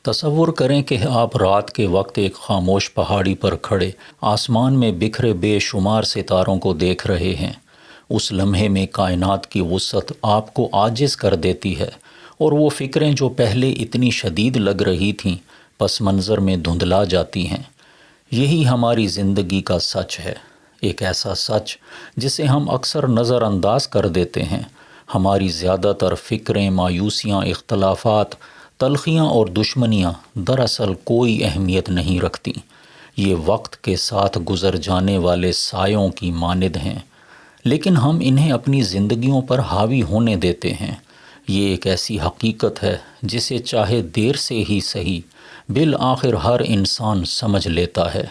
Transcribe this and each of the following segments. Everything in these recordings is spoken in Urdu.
تصور کریں کہ آپ رات کے وقت ایک خاموش پہاڑی پر کھڑے آسمان میں بکھرے بے شمار ستاروں کو دیکھ رہے ہیں۔ اس لمحے میں کائنات کی وسعت آپ کو عاجز کر دیتی ہے، اور وہ فکریں جو پہلے اتنی شدید لگ رہی تھیں پس منظر میں دھندلا جاتی ہیں۔ یہی ہماری زندگی کا سچ ہے، ایک ایسا سچ جسے ہم اکثر نظر انداز کر دیتے ہیں۔ ہماری زیادہ تر فکریں، مایوسیاں، اختلافات، تلخیاں اور دشمنیاں دراصل کوئی اہمیت نہیں رکھتیں۔ یہ وقت کے ساتھ گزر جانے والے سایوں کی مانند ہیں، لیکن ہم انہیں اپنی زندگیوں پر حاوی ہونے دیتے ہیں۔ یہ ایک ایسی حقیقت ہے جسے چاہے دیر سے ہی صحیح بالآخر ہر انسان سمجھ لیتا ہے،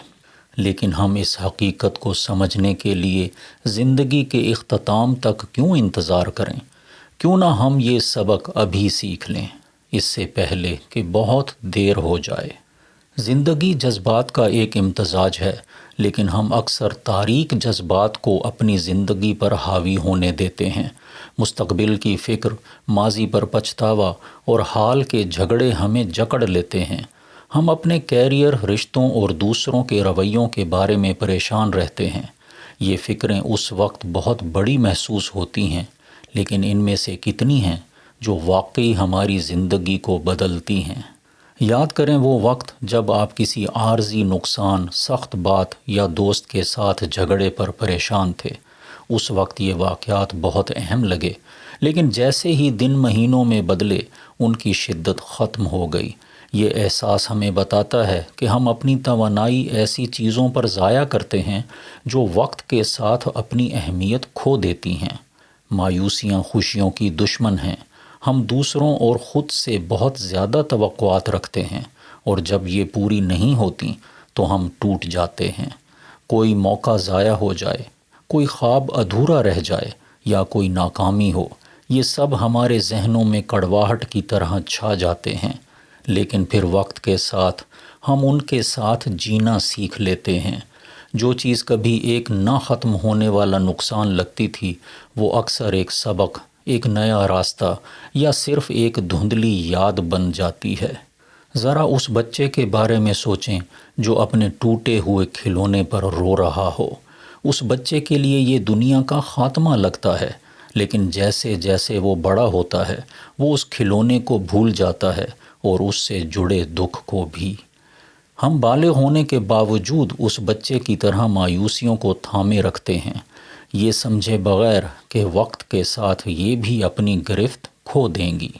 لیکن ہم اس حقیقت کو سمجھنے کے لیے زندگی کے اختتام تک کیوں انتظار کریں؟ کیوں نہ ہم یہ سبق ابھی سیکھ لیں، اس سے پہلے کہ بہت دیر ہو جائے۔ زندگی جذبات کا ایک امتزاج ہے، لیکن ہم اکثر تاریک جذبات کو اپنی زندگی پر حاوی ہونے دیتے ہیں۔ مستقبل کی فکر، ماضی پر پچھتاوا اور حال کے جھگڑے ہمیں جکڑ لیتے ہیں۔ ہم اپنے کیریئر، رشتوں اور دوسروں کے رویوں کے بارے میں پریشان رہتے ہیں۔ یہ فکریں اس وقت بہت بڑی محسوس ہوتی ہیں، لیکن ان میں سے کتنی ہیں جو واقعی ہماری زندگی کو بدلتی ہیں؟ یاد کریں وہ وقت جب آپ کسی عارضی نقصان، سخت بات یا دوست کے ساتھ جھگڑے پر پریشان تھے۔ اس وقت یہ واقعات بہت اہم لگے، لیکن جیسے ہی دن مہینوں میں بدلے ان کی شدت ختم ہو گئی۔ یہ احساس ہمیں بتاتا ہے کہ ہم اپنی توانائی ایسی چیزوں پر ضائع کرتے ہیں جو وقت کے ساتھ اپنی اہمیت کھو دیتی ہیں۔ مایوسیاں خوشیوں کی دشمن ہیں۔ ہم دوسروں اور خود سے بہت زیادہ توقعات رکھتے ہیں، اور جب یہ پوری نہیں ہوتی تو ہم ٹوٹ جاتے ہیں۔ کوئی موقع ضائع ہو جائے، کوئی خواب ادھورا رہ جائے یا کوئی ناکامی ہو، یہ سب ہمارے ذہنوں میں کڑواہٹ کی طرح چھا جاتے ہیں، لیکن پھر وقت کے ساتھ ہم ان کے ساتھ جینا سیکھ لیتے ہیں۔ جو چیز کبھی ایک نہ ختم ہونے والا نقصان لگتی تھی، وہ اکثر ایک سبق، ایک نیا راستہ یا صرف ایک دھندلی یاد بن جاتی ہے۔ ذرا اس بچے کے بارے میں سوچیں جو اپنے ٹوٹے ہوئے کھلونے پر رو رہا ہو۔ اس بچے کے لیے یہ دنیا کا خاتمہ لگتا ہے، لیکن جیسے جیسے وہ بڑا ہوتا ہے وہ اس کھلونے کو بھول جاتا ہے اور اس سے جڑے دکھ کو بھی۔ ہم بالغ ہونے کے باوجود اس بچے کی طرح مایوسیوں کو تھامے رکھتے ہیں، یہ سمجھے بغیر کہ وقت کے ساتھ یہ بھی اپنی گرفت کھو دیں گی۔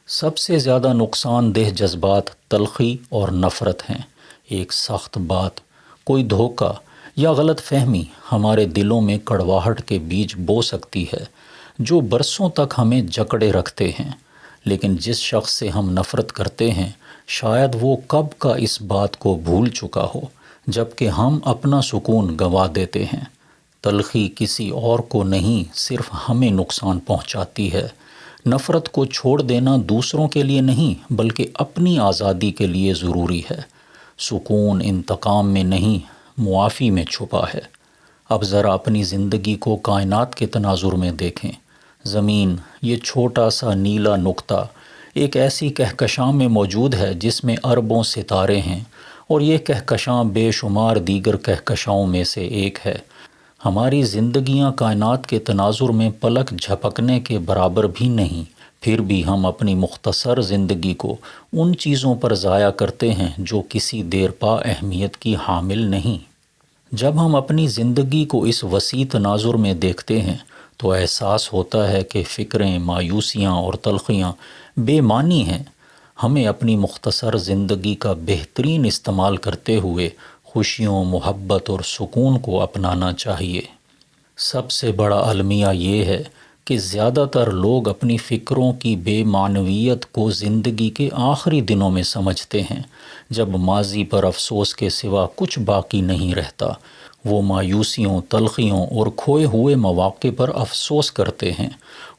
سب سے زیادہ نقصان دہ جذبات تلخی اور نفرت ہیں۔ ایک سخت بات، کوئی دھوکہ یا غلط فہمی ہمارے دلوں میں کڑواہٹ کے بیج بو سکتی ہے جو برسوں تک ہمیں جکڑے رکھتے ہیں، لیکن جس شخص سے ہم نفرت کرتے ہیں شاید وہ کب کا اس بات کو بھول چکا ہو، جبکہ ہم اپنا سکون گنوا دیتے ہیں۔ تلخی کسی اور کو نہیں، صرف ہمیں نقصان پہنچاتی ہے۔ نفرت کو چھوڑ دینا دوسروں کے لیے نہیں بلکہ اپنی آزادی کے لیے ضروری ہے۔ سکون انتقام میں نہیں، معافی میں چھپا ہے۔ اب ذرا اپنی زندگی کو کائنات کے تناظر میں دیکھیں۔ زمین، یہ چھوٹا سا نیلا نقطہ، ایک ایسی کہکشاں میں موجود ہے جس میں اربوں ستارے ہیں، اور یہ کہکشاں بے شمار دیگر کہکشاؤں میں سے ایک ہے۔ ہماری زندگیاں کائنات کے تناظر میں پلک جھپکنے کے برابر بھی نہیں، پھر بھی ہم اپنی مختصر زندگی کو ان چیزوں پر ضائع کرتے ہیں جو کسی دیر پا اہمیت کی حامل نہیں۔ جب ہم اپنی زندگی کو اس وسیع تناظر میں دیکھتے ہیں تو احساس ہوتا ہے کہ فکریں، مایوسیاں اور تلخیاں بے معنی ہیں۔ ہمیں اپنی مختصر زندگی کا بہترین استعمال کرتے ہوئے خوشیوں، محبت اور سکون کو اپنانا چاہیے۔ سب سے بڑا المیہ یہ ہے کہ زیادہ تر لوگ اپنی فکروں کی بے معنویت کو زندگی کے آخری دنوں میں سمجھتے ہیں، جب ماضی پر افسوس کے سوا کچھ باقی نہیں رہتا۔ وہ مایوسیوں، تلخیوں اور کھوئے ہوئے مواقع پر افسوس کرتے ہیں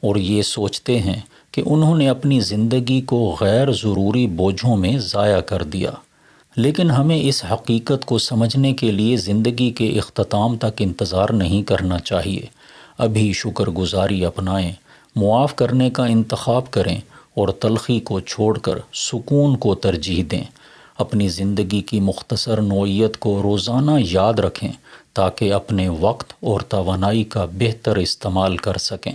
اور یہ سوچتے ہیں کہ انہوں نے اپنی زندگی کو غیر ضروری بوجھوں میں ضائع کر دیا۔ لیکن ہمیں اس حقیقت کو سمجھنے کے لیے زندگی کے اختتام تک انتظار نہیں کرنا چاہیے۔ ابھی شکر گزاری اپنائیں، معاف کرنے کا انتخاب کریں اور تلخی کو چھوڑ کر سکون کو ترجیح دیں۔ اپنی زندگی کی مختصر نوعیت کو روزانہ یاد رکھیں تاکہ اپنے وقت اور توانائی کا بہتر استعمال کر سکیں۔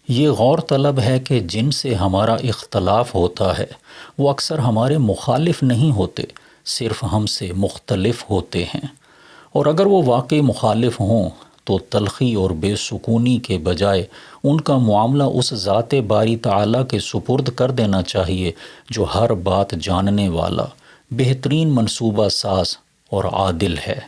یہ غور طلب ہے کہ جن سے ہمارا اختلاف ہوتا ہے وہ اکثر ہمارے مخالف نہیں ہوتے، صرف ہم سے مختلف ہوتے ہیں، اور اگر وہ واقعی مخالف ہوں تو تلخی اور بے سکونی کے بجائے ان کا معاملہ اس ذات باری تعالیٰ کے سپرد کر دینا چاہیے جو ہر بات جاننے والا، بہترین منصوبہ ساز اور عادل ہے۔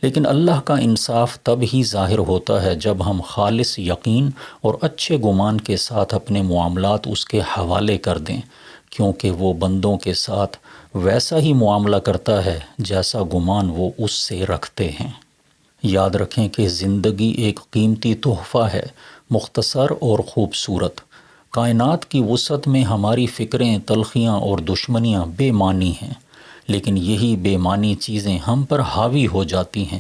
لیکن اللہ کا انصاف تب ہی ظاہر ہوتا ہے جب ہم خالص یقین اور اچھے گمان کے ساتھ اپنے معاملات اس کے حوالے کر دیں، کیونکہ وہ بندوں کے ساتھ ویسا ہی معاملہ کرتا ہے جیسا گمان وہ اس سے رکھتے ہیں۔ یاد رکھیں کہ زندگی ایک قیمتی تحفہ ہے، مختصر اور خوبصورت۔ کائنات کی وسعت میں ہماری فکریں، تلخیاں اور دشمنیاں بے معنی ہیں، لیکن یہی بے معنی چیزیں ہم پر حاوی ہو جاتی ہیں۔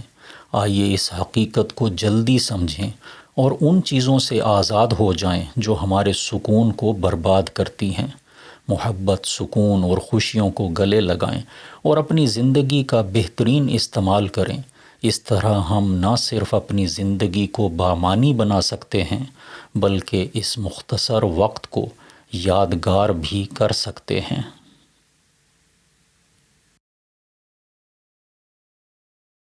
آئیے اس حقیقت کو جلدی سمجھیں اور ان چیزوں سے آزاد ہو جائیں جو ہمارے سکون کو برباد کرتی ہیں۔ محبت، سکون اور خوشیوں کو گلے لگائیں اور اپنی زندگی کا بہترین استعمال کریں۔ اس طرح ہم نہ صرف اپنی زندگی کو بامعنی بنا سکتے ہیں بلکہ اس مختصر وقت کو یادگار بھی کر سکتے ہیں۔